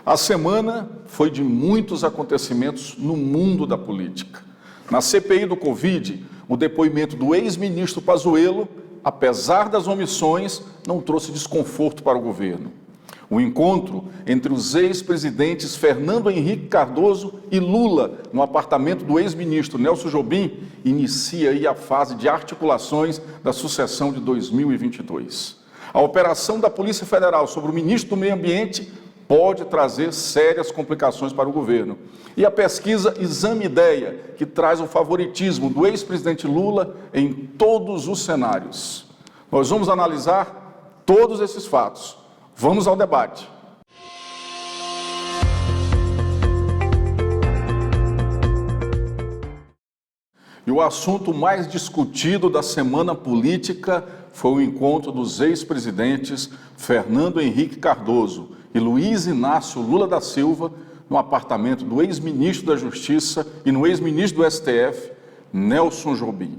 A semana foi de muitos acontecimentos no mundo da política. Na CPI do Covid, o depoimento do ex-ministro Pazuello, apesar das omissões, não trouxe desconforto para o governo. O encontro entre os ex-presidentes Fernando Henrique Cardoso e Lula, no apartamento do ex-ministro Nelson Jobim, inicia aí a fase de articulações da sucessão de 2022. A operação da Polícia Federal sobre o ministro do Meio Ambiente pode trazer sérias complicações para o governo. E a pesquisa Exame Ideia, que traz o favoritismo do ex-presidente Lula em todos os cenários. Nós vamos analisar todos esses fatos. Vamos ao debate. E o assunto mais discutido da semana política foi o encontro dos ex-presidentes Fernando Henrique Cardoso e Luiz Inácio Lula da Silva no apartamento do ex-ministro da Justiça e no ex-ministro do STF, Nelson Jobim.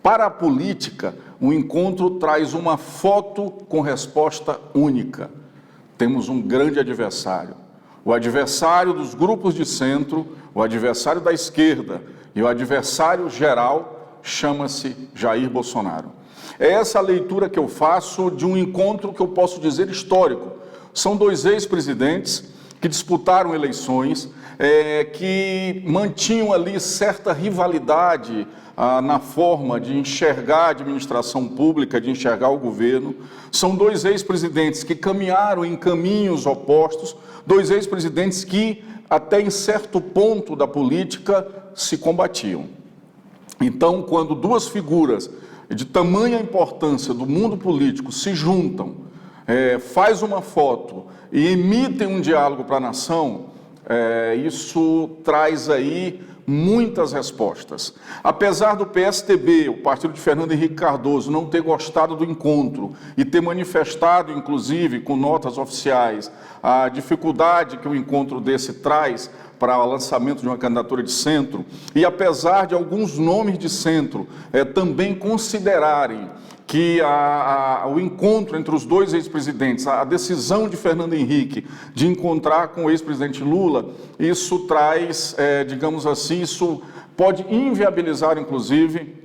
Para a política, o encontro traz uma foto com resposta única. Temos um grande adversário. O adversário dos grupos de centro, o adversário da esquerda e o adversário geral chama-se Jair Bolsonaro. É essa a leitura que eu faço de um encontro que eu posso dizer histórico. São dois ex-presidentes que disputaram eleições, que mantinham ali certa rivalidade na forma de enxergar a administração pública, de enxergar o governo. São dois ex-presidentes que caminharam em caminhos opostos, dois ex-presidentes que, até em certo ponto da política, se combatiam. Então, quando duas figuras de tamanha importância do mundo político se juntam, faz uma foto e emitem um diálogo para a nação, isso traz aí muitas respostas. Apesar do PSDB, o partido de Fernando Henrique Cardoso, não ter gostado do encontro e ter manifestado, inclusive, com notas oficiais, a dificuldade que o encontro desse traz para o lançamento de uma candidatura de centro, e apesar de alguns nomes de centro também considerarem que o encontro entre os dois ex-presidentes, a decisão de Fernando Henrique de encontrar com o ex-presidente Lula, isso traz, digamos assim, isso pode inviabilizar, inclusive,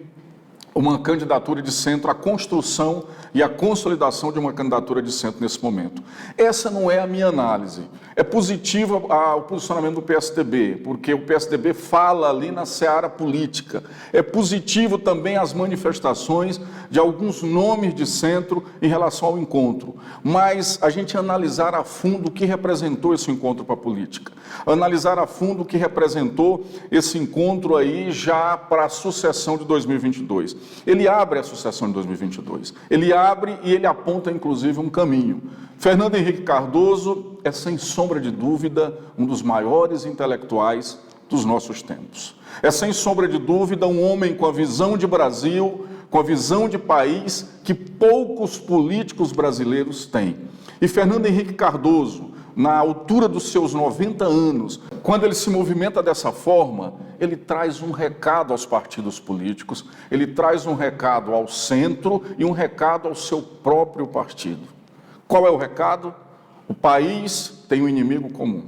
uma candidatura de centro, a construção e a consolidação de uma candidatura de centro nesse momento. Essa não é a minha análise. É positiva o posicionamento do PSDB, porque o PSDB fala ali na seara política. É positivo também as manifestações de alguns nomes de centro em relação ao encontro. Mas a gente analisar a fundo o que representou esse encontro para a política. Analisar a fundo o que representou esse encontro aí já para a sucessão de 2022. Ele abre a sucessão de 2022. Ele abre e ele aponta, inclusive, um caminho. Fernando Henrique Cardoso é, sem sombra de dúvida, um dos maiores intelectuais dos nossos tempos. É, sem sombra de dúvida, um homem com a visão de Brasil, com a visão de país que poucos políticos brasileiros têm. E Fernando Henrique Cardoso, na altura dos seus 90 anos, quando ele se movimenta dessa forma, ele traz um recado aos partidos políticos, ele traz um recado ao centro e um recado ao seu próprio partido. Qual é o recado? O país tem um inimigo comum,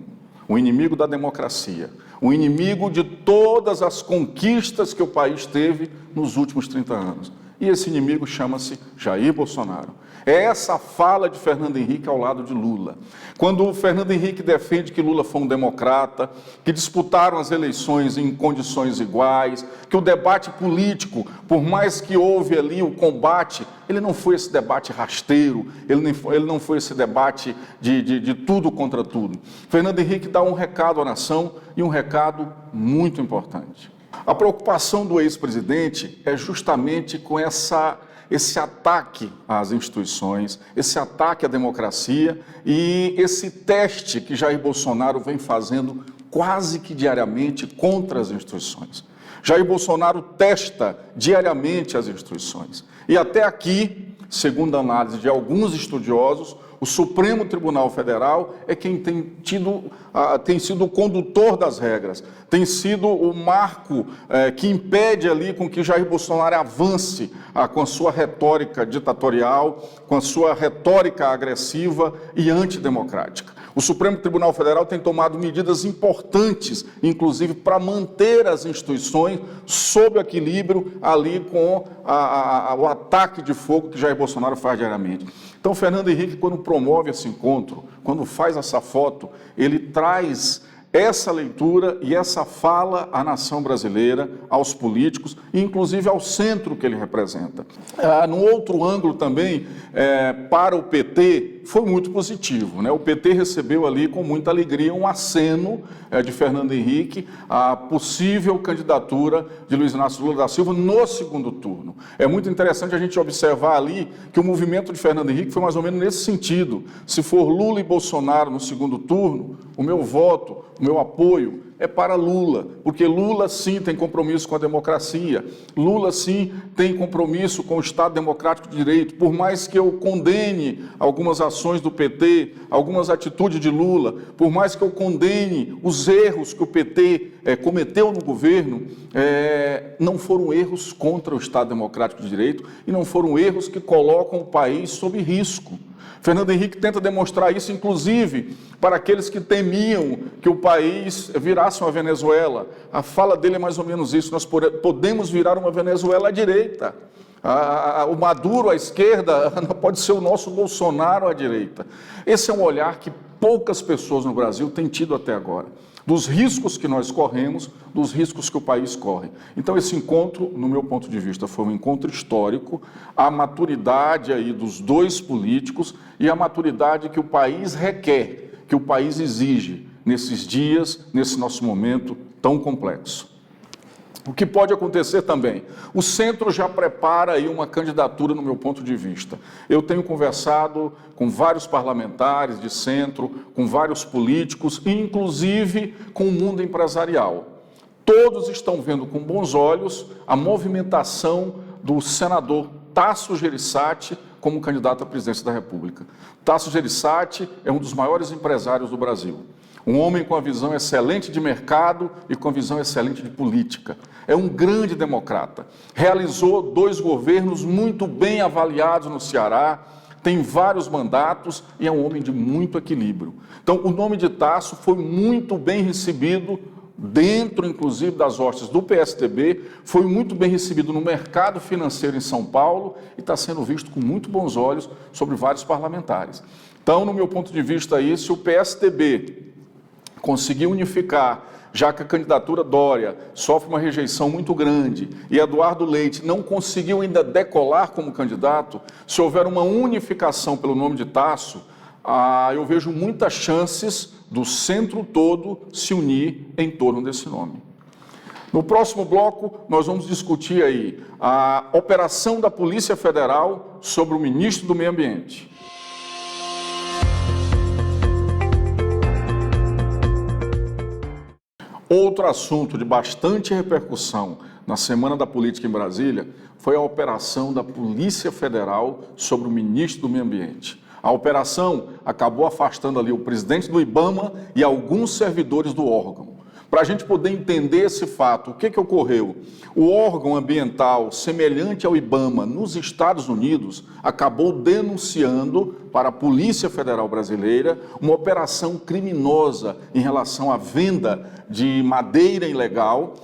o inimigo da democracia, o inimigo de todas as conquistas que o país teve nos últimos 30 anos. E esse inimigo chama-se Jair Bolsonaro. É essa a fala de Fernando Henrique ao lado de Lula. Quando o Fernando Henrique defende que Lula foi um democrata, que disputaram as eleições em condições iguais, que o debate político, por mais que houve ali o combate, ele não foi esse debate rasteiro, ele não foi esse debate de tudo contra tudo. Fernando Henrique dá um recado à nação e um recado muito importante. A preocupação do ex-presidente é justamente com esse ataque às instituições, esse ataque à democracia e esse teste que Jair Bolsonaro vem fazendo quase que diariamente contra as instituições. Jair Bolsonaro testa diariamente as instituições. E até aqui, segundo a análise de alguns estudiosos, o Supremo Tribunal Federal é quem tem sido o condutor das regras, tem sido o marco que impede ali com que Jair Bolsonaro avance com a sua retórica ditatorial, com a sua retórica agressiva e antidemocrática. O Supremo Tribunal Federal tem tomado medidas importantes, inclusive para manter as instituições sob equilíbrio ali com o ataque de fogo que Jair Bolsonaro faz diariamente. Então, Fernando Henrique, quando promove esse encontro, quando faz essa foto, ele traz essa leitura e essa fala à nação brasileira, aos políticos e inclusive ao centro que ele representa. No outro ângulo também, para o PT, foi muito positivo, né? O PT recebeu ali com muita alegria um aceno de Fernando Henrique à possível candidatura de Luiz Inácio Lula da Silva no segundo turno. É muito interessante a gente observar ali que o movimento de Fernando Henrique foi mais ou menos nesse sentido. Se for Lula e Bolsonaro no segundo turno, o meu voto, o meu apoio é para Lula, porque Lula sim tem compromisso com a democracia, Lula sim tem compromisso com o Estado Democrático de Direito, por mais que eu condene algumas ações do PT, algumas atitudes de Lula, por mais que eu condene os erros que o PT cometeu no governo, não foram erros contra o Estado Democrático de Direito e não foram erros que colocam o país sob risco. Fernando Henrique tenta demonstrar isso, inclusive, para aqueles que temiam que o país virasse uma Venezuela. A fala dele é mais ou menos isso: nós podemos virar uma Venezuela à direita. O Maduro à esquerda pode ser o nosso Bolsonaro à direita. Esse é um olhar que poucas pessoas no Brasil têm tido até agora, dos riscos que nós corremos, dos riscos que o país corre. Então esse encontro, no meu ponto de vista, foi um encontro histórico, a maturidade aí dos dois políticos e a maturidade que o país requer, que o país exige nesses dias, nesse nosso momento tão complexo. O que pode acontecer também? O centro já prepara aí uma candidatura, no meu ponto de vista. Eu tenho conversado com vários parlamentares de centro, com vários políticos, inclusive com o mundo empresarial. Todos estão vendo com bons olhos a movimentação do senador Tasso Gereissati como candidato à presidência da República. Tasso Gereissati é um dos maiores empresários do Brasil. Um homem com a visão excelente de mercado e com a visão excelente de política. É um grande democrata. Realizou 2 governos muito bem avaliados no Ceará, tem vários mandatos e é um homem de muito equilíbrio. Então, o nome de Tasso foi muito bem recebido dentro, inclusive, das hostes do PSDB, foi muito bem recebido no mercado financeiro em São Paulo e está sendo visto com muito bons olhos sobre vários parlamentares. Então, no meu ponto de vista, aí, se o PSDB conseguir unificar, já que a candidatura Dória sofre uma rejeição muito grande e Eduardo Leite não conseguiu ainda decolar como candidato, se houver uma unificação pelo nome de Tasso, eu vejo muitas chances do centro todo se unir em torno desse nome. No próximo bloco, nós vamos discutir aí a operação da Polícia Federal sobre o ministro do Meio Ambiente. Outro assunto de bastante repercussão na Semana da Política em Brasília foi a operação da Polícia Federal sobre o ministro do Meio Ambiente. A operação acabou afastando ali o presidente do IBAMA e alguns servidores do órgão. Para a gente poder entender esse fato, o que ocorreu? O órgão ambiental semelhante ao IBAMA nos Estados Unidos acabou denunciando para a Polícia Federal Brasileira uma operação criminosa em relação à venda de madeira ilegal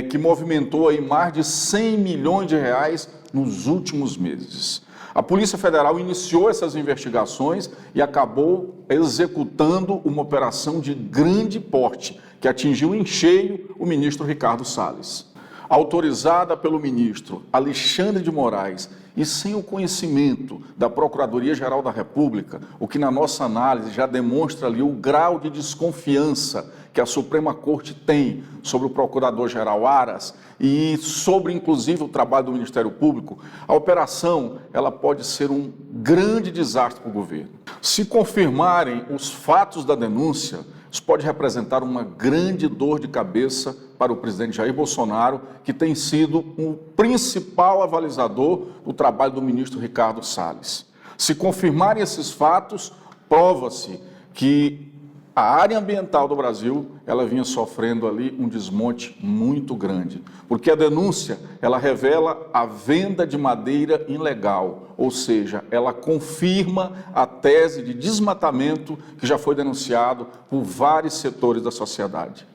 que movimentou aí mais de 100 milhões de reais nos últimos meses. A Polícia Federal iniciou essas investigações e acabou executando uma operação de grande porte, que atingiu em cheio o ministro Ricardo Salles. Autorizada pelo ministro Alexandre de Moraes e sem o conhecimento da Procuradoria-Geral da República, o que na nossa análise já demonstra ali o grau de desconfiança que a Suprema Corte tem sobre o Procurador-Geral Aras e sobre, inclusive, o trabalho do Ministério Público, a operação ela pode ser um grande desastre para o governo. Se confirmarem os fatos da denúncia, isso pode representar uma grande dor de cabeça para o presidente Jair Bolsonaro, que tem sido o principal avalizador do trabalho do ministro Ricardo Salles. Se confirmarem esses fatos, prova-se que a área ambiental do Brasil, ela vinha sofrendo ali um desmonte muito grande, porque a denúncia, ela revela a venda de madeira ilegal, ou seja, ela confirma a tese de desmatamento que já foi denunciado por vários setores da sociedade.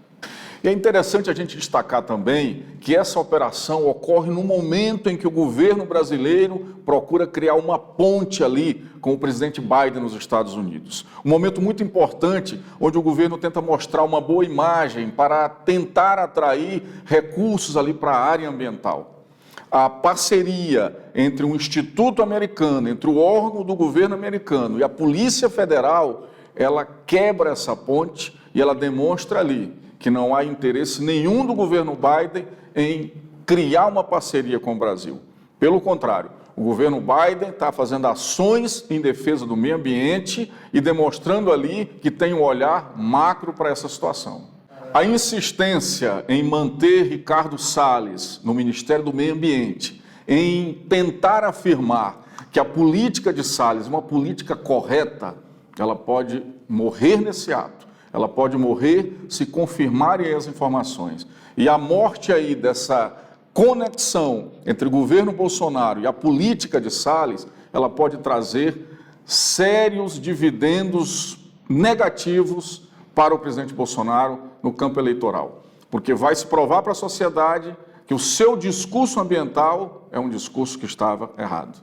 E é interessante a gente destacar também que essa operação ocorre no momento em que o governo brasileiro procura criar uma ponte ali com o presidente Biden nos Estados Unidos. Um momento muito importante onde o governo tenta mostrar uma boa imagem para tentar atrair recursos ali para a área ambiental. A parceria entre um instituto americano, entre o órgão do governo americano e a Polícia Federal, ela quebra essa ponte e ela demonstra ali que não há interesse nenhum do governo Biden em criar uma parceria com o Brasil. Pelo contrário, o governo Biden está fazendo ações em defesa do meio ambiente e demonstrando ali que tem um olhar macro para essa situação. A insistência em manter Ricardo Salles no Ministério do Meio Ambiente, em tentar afirmar que a política de Salles é uma política correta, ela pode morrer nesse ato. Ela pode morrer se confirmarem as informações. E a morte aí dessa conexão entre o governo Bolsonaro e a política de Salles, ela pode trazer sérios dividendos negativos para o presidente Bolsonaro no campo eleitoral. Porque vai se provar para a sociedade que o seu discurso ambiental é um discurso que estava errado.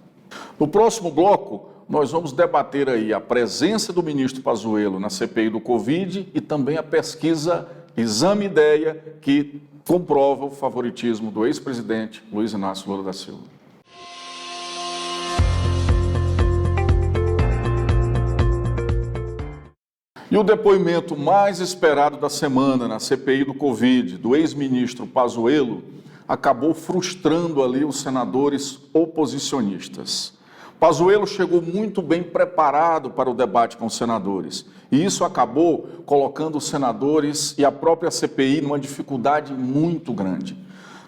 No próximo bloco, nós vamos debater aí a presença do ministro Pazuello na CPI do Covid e também a pesquisa Exame Ideia, que comprova o favoritismo do ex-presidente Luiz Inácio Lula da Silva. E o depoimento mais esperado da semana na CPI do Covid, do ex-ministro Pazuello, acabou frustrando ali os senadores oposicionistas. Pazuello chegou muito bem preparado para o debate com os senadores, e isso acabou colocando os senadores e a própria CPI numa dificuldade muito grande.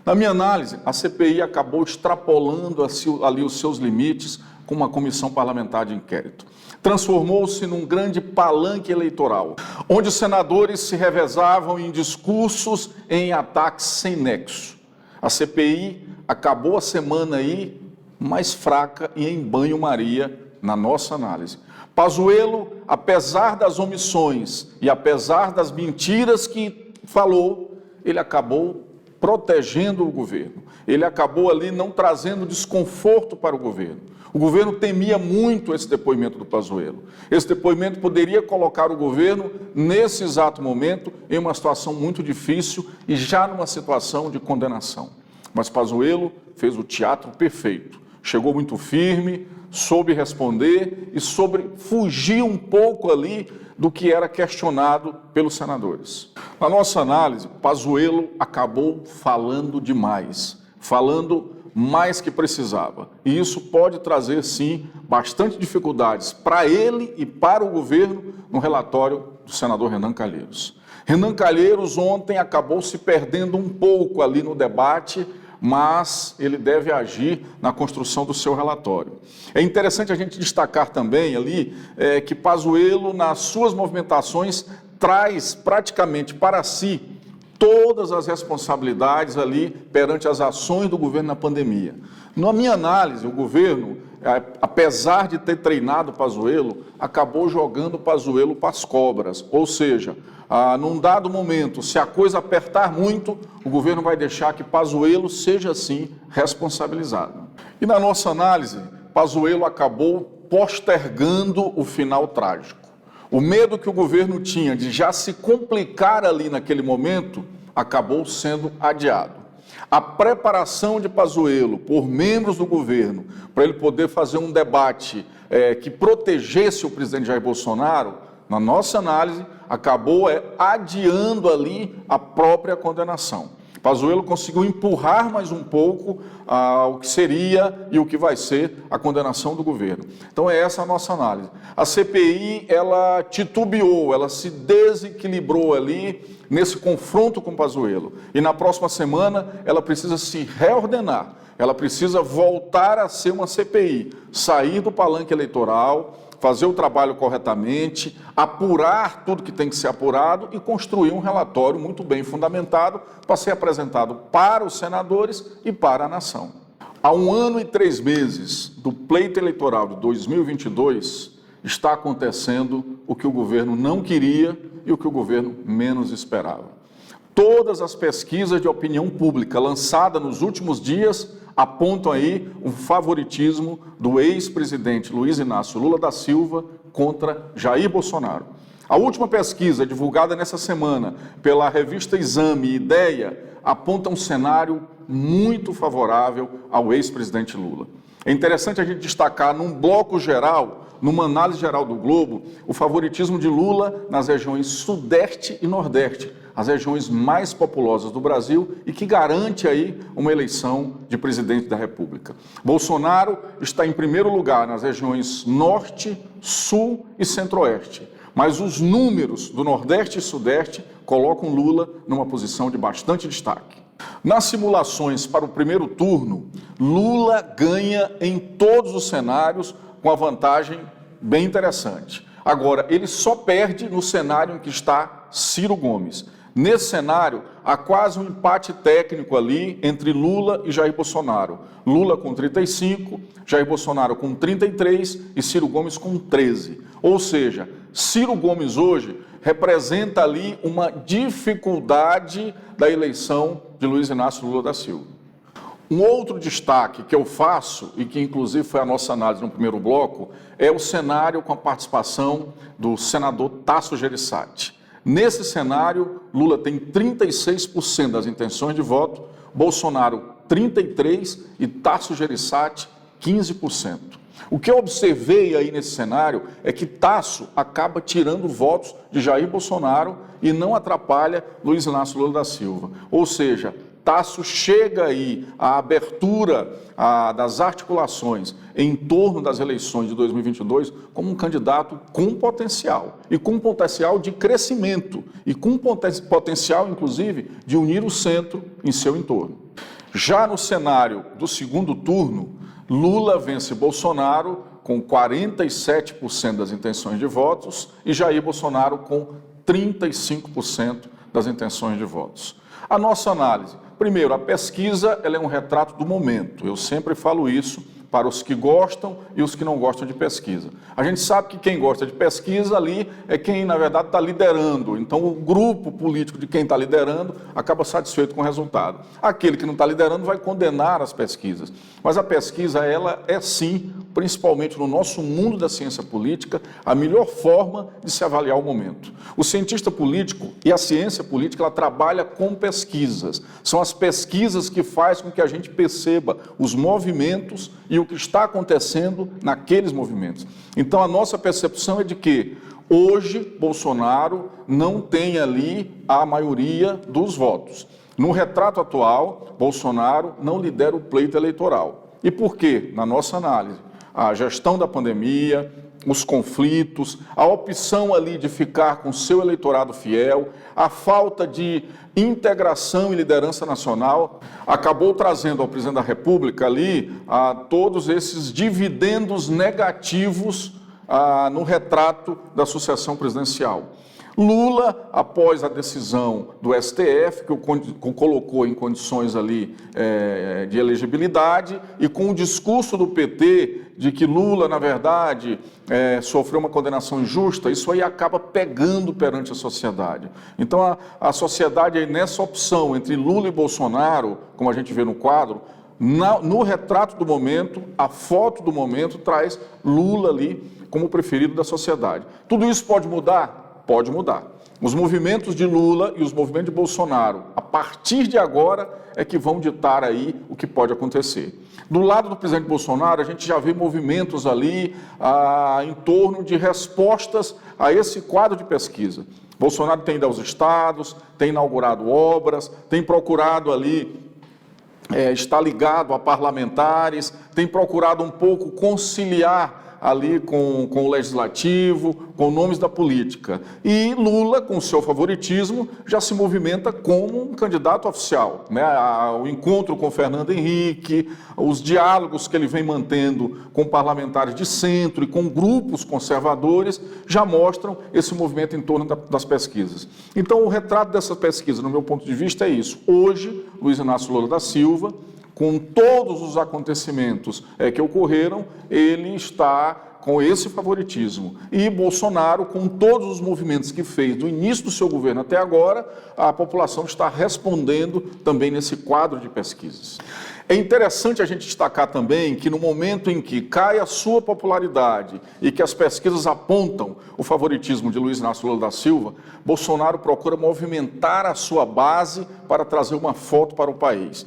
Na minha análise, a CPI acabou extrapolando ali os seus limites com uma comissão parlamentar de inquérito. Transformou-se num grande palanque eleitoral, onde os senadores se revezavam em discursos em ataques sem nexo. A CPI acabou a semana aí mais fraca e em banho-maria na nossa análise. Pazuello, apesar das omissões e apesar das mentiras que falou, ele acabou protegendo o governo. Ele acabou ali não trazendo desconforto para o governo. O governo temia muito esse depoimento do Pazuello. Esse depoimento poderia colocar o governo, nesse exato momento, em uma situação muito difícil e já numa situação de condenação. Mas Pazuello fez o teatro perfeito. Chegou muito firme, soube responder e soube fugir um pouco ali do que era questionado pelos senadores. Na nossa análise, Pazuello acabou falando demais, falando mais que precisava. E isso pode trazer, sim, bastante dificuldades para ele e para o governo no relatório do senador Renan Calheiros. Renan Calheiros ontem acabou se perdendo um pouco ali no debate, mas ele deve agir na construção do seu relatório. É interessante a gente destacar também ali que Pazuello, nas suas movimentações, traz praticamente para si todas as responsabilidades ali perante as ações do governo na pandemia. Na minha análise, o governo, apesar de ter treinado Pazuello, acabou jogando Pazuello para as cobras, ou seja, num dado momento, se a coisa apertar muito, o governo vai deixar que Pazuello seja, assim, responsabilizado. E na nossa análise, Pazuello acabou postergando o final trágico. O medo que o governo tinha de já se complicar ali naquele momento, acabou sendo adiado. A preparação de Pazuello por membros do governo, para ele poder fazer um debate que protegesse o presidente Jair Bolsonaro, na nossa análise, acabou adiando ali a própria condenação. Pazuello conseguiu empurrar mais um pouco o que seria e o que vai ser a condenação do governo. Então é essa a nossa análise. A CPI, ela titubeou, ela se desequilibrou ali nesse confronto com Pazuello. E na próxima semana ela precisa se reordenar, ela precisa voltar a ser uma CPI, sair do palanque eleitoral, fazer o trabalho corretamente, apurar tudo que tem que ser apurado e construir um relatório muito bem fundamentado para ser apresentado para os senadores e para a nação. Há 1 ano e 3 meses do pleito eleitoral de 2022, está acontecendo o que o governo não queria e o que o governo menos esperava. Todas as pesquisas de opinião pública lançadas nos últimos dias apontam aí um favoritismo do ex-presidente Luiz Inácio Lula da Silva contra Jair Bolsonaro. A última pesquisa, divulgada nessa semana pela revista Exame e Ideia, aponta um cenário muito favorável ao ex-presidente Lula. É interessante a gente destacar num bloco geral, numa análise geral do Globo, o favoritismo de Lula nas regiões Sudeste e Nordeste, as regiões mais populosas do Brasil e que garante aí uma eleição de presidente da República. Bolsonaro está em primeiro lugar nas regiões Norte, Sul e Centro-Oeste, mas os números do Nordeste e Sudeste colocam Lula numa posição de bastante destaque. Nas simulações para o primeiro turno, Lula ganha em todos os cenários com a vantagem bem interessante. Agora, ele só perde no cenário em que está Ciro Gomes. Nesse cenário, há quase um empate técnico ali entre Lula e Jair Bolsonaro. Lula com 35, Jair Bolsonaro com 33 e Ciro Gomes com 13. Ou seja, Ciro Gomes hoje representa ali uma dificuldade da eleição de Luiz Inácio Lula da Silva. Um outro destaque que eu faço, e que inclusive foi a nossa análise no primeiro bloco, é o cenário com a participação do senador Tasso Gereissati. Nesse cenário, Lula tem 36% das intenções de voto, Bolsonaro 33% e Tasso Gereissati 15%. O que eu observei aí nesse cenário é que Tasso acaba tirando votos de Jair Bolsonaro e não atrapalha Luiz Inácio Lula da Silva. Ou seja, Tasso chega aí à abertura das articulações em torno das eleições de 2022 como um candidato com potencial, e com potencial de crescimento, e com potencial, inclusive, de unir o centro em seu entorno. Já no cenário do segundo turno, Lula vence Bolsonaro com 47% das intenções de votos e Jair Bolsonaro com 35% das intenções de votos. A nossa análise: primeiro, a pesquisa ela é um retrato do momento. Eu sempre falo isso para os que gostam e os que não gostam de pesquisa. A gente sabe que quem gosta de pesquisa ali é quem, na verdade, está liderando. Então, o grupo político de quem está liderando acaba satisfeito com o resultado. Aquele que não está liderando vai condenar as pesquisas. Mas a pesquisa, ela é sim, principalmente no nosso mundo da ciência política, a melhor forma de se avaliar o momento. O cientista político e a ciência política, ela trabalha com pesquisas. São as pesquisas que fazem com que a gente perceba os movimentos e o que está acontecendo naqueles movimentos. Então, a nossa percepção é de que hoje Bolsonaro não tem ali a maioria dos votos. No retrato atual, Bolsonaro não lidera o pleito eleitoral. E por quê? Na nossa análise, a gestão da pandemia, os conflitos, a opção ali de ficar com seu eleitorado fiel, a falta de integração e liderança nacional, acabou trazendo ao presidente da República ali todos esses dividendos negativos no retrato da sucessão presidencial. Lula, após a decisão do STF, que o colocou em condições ali de elegibilidade, e com o discurso do PT de que Lula, na verdade, sofreu uma condenação injusta, isso aí acaba pegando perante a sociedade. Então, a sociedade, aí, nessa opção entre Lula e Bolsonaro, como a gente vê no quadro, no retrato do momento, a foto do momento traz Lula ali como o preferido da sociedade. Tudo isso pode mudar? Pode mudar. Os movimentos de Lula e os movimentos de Bolsonaro, a partir de agora, é que vão ditar aí o que pode acontecer. Do lado do presidente Bolsonaro, a gente já vê movimentos ali em torno de respostas a esse quadro de pesquisa. Bolsonaro tem ido aos estados, tem inaugurado obras, tem procurado ali estar ligado a parlamentares, tem procurado um pouco conciliar ali com o legislativo, com nomes da política. E Lula, com seu favoritismo, já se movimenta como um candidato oficial, né? O encontro com Fernando Henrique, os diálogos que ele vem mantendo com parlamentares de centro e com grupos conservadores já mostram esse movimento em torno das pesquisas. Então, o retrato dessa pesquisa, no meu ponto de vista, é isso. Hoje, Luiz Inácio Lula da Silva, com todos os acontecimentos que ocorreram, ele está com esse favoritismo. E Bolsonaro, com todos os movimentos que fez do início do seu governo até agora, a população está respondendo também nesse quadro de pesquisas. É interessante a gente destacar também que no momento em que cai a sua popularidade e que as pesquisas apontam o favoritismo de Luiz Inácio Lula da Silva, Bolsonaro procura movimentar a sua base para trazer uma foto para o país.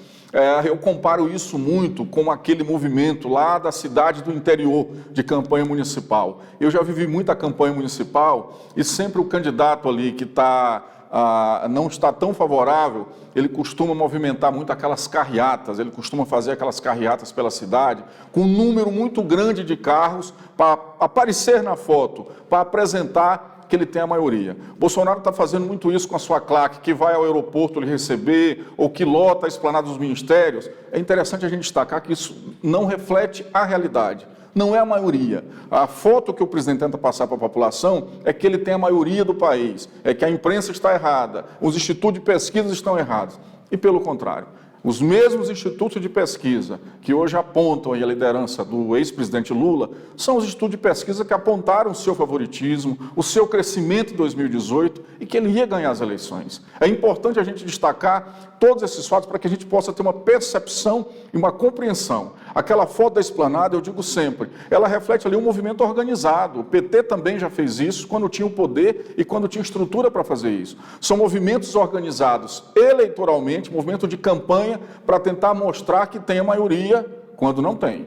Eu comparo isso muito com aquele movimento lá da cidade do interior de campanha municipal. Eu já vivi muita campanha municipal e sempre o candidato ali que não está tão favorável, ele costuma movimentar muito aquelas carreatas, ele costuma fazer aquelas carreatas pela cidade, com um número muito grande de carros para aparecer na foto, para apresentar que ele tem a maioria. Bolsonaro está fazendo muito isso com a sua claque, que vai ao aeroporto lhe receber, ou que lota a esplanada dos ministérios. É interessante a gente destacar que isso não reflete a realidade. Não é a maioria. A foto que o presidente tenta passar para a população é que ele tem a maioria do país, é que a imprensa está errada, os institutos de pesquisa estão errados. E pelo contrário, os mesmos institutos de pesquisa que hoje apontam a liderança do ex-presidente Lula são os institutos de pesquisa que apontaram o seu favoritismo, o seu crescimento em 2018 e que ele ia ganhar as eleições. É importante a gente destacar todos esses fatos para que a gente possa ter uma percepção e uma compreensão. Aquela foto da esplanada, eu digo sempre, ela reflete ali um movimento organizado. O PT também já fez isso quando tinha o poder e quando tinha estrutura para fazer isso. São movimentos organizados eleitoralmente, movimento de campanha, para tentar mostrar que tem a maioria quando não tem.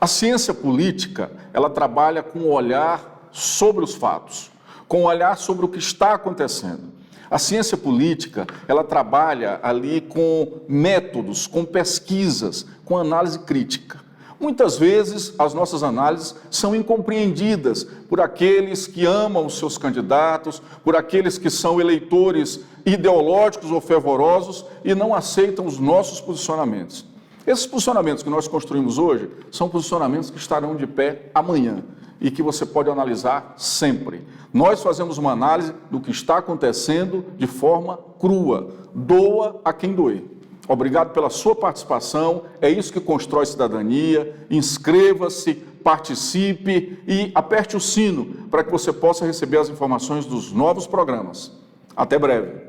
A ciência política, ela trabalha com o olhar sobre os fatos, com o olhar sobre o que está acontecendo. A ciência política, ela trabalha ali com métodos, com pesquisas, com análise crítica. Muitas vezes, as nossas análises são incompreendidas por aqueles que amam os seus candidatos, por aqueles que são eleitores ideológicos ou fervorosos e não aceitam os nossos posicionamentos. Esses posicionamentos que nós construímos hoje são posicionamentos que estarão de pé amanhã e que você pode analisar sempre. Nós fazemos uma análise do que está acontecendo de forma crua. Doa a quem doer. Obrigado pela sua participação, é isso que constrói cidadania. Inscreva-se, participe e aperte o sino para que você possa receber as informações dos novos programas. Até breve.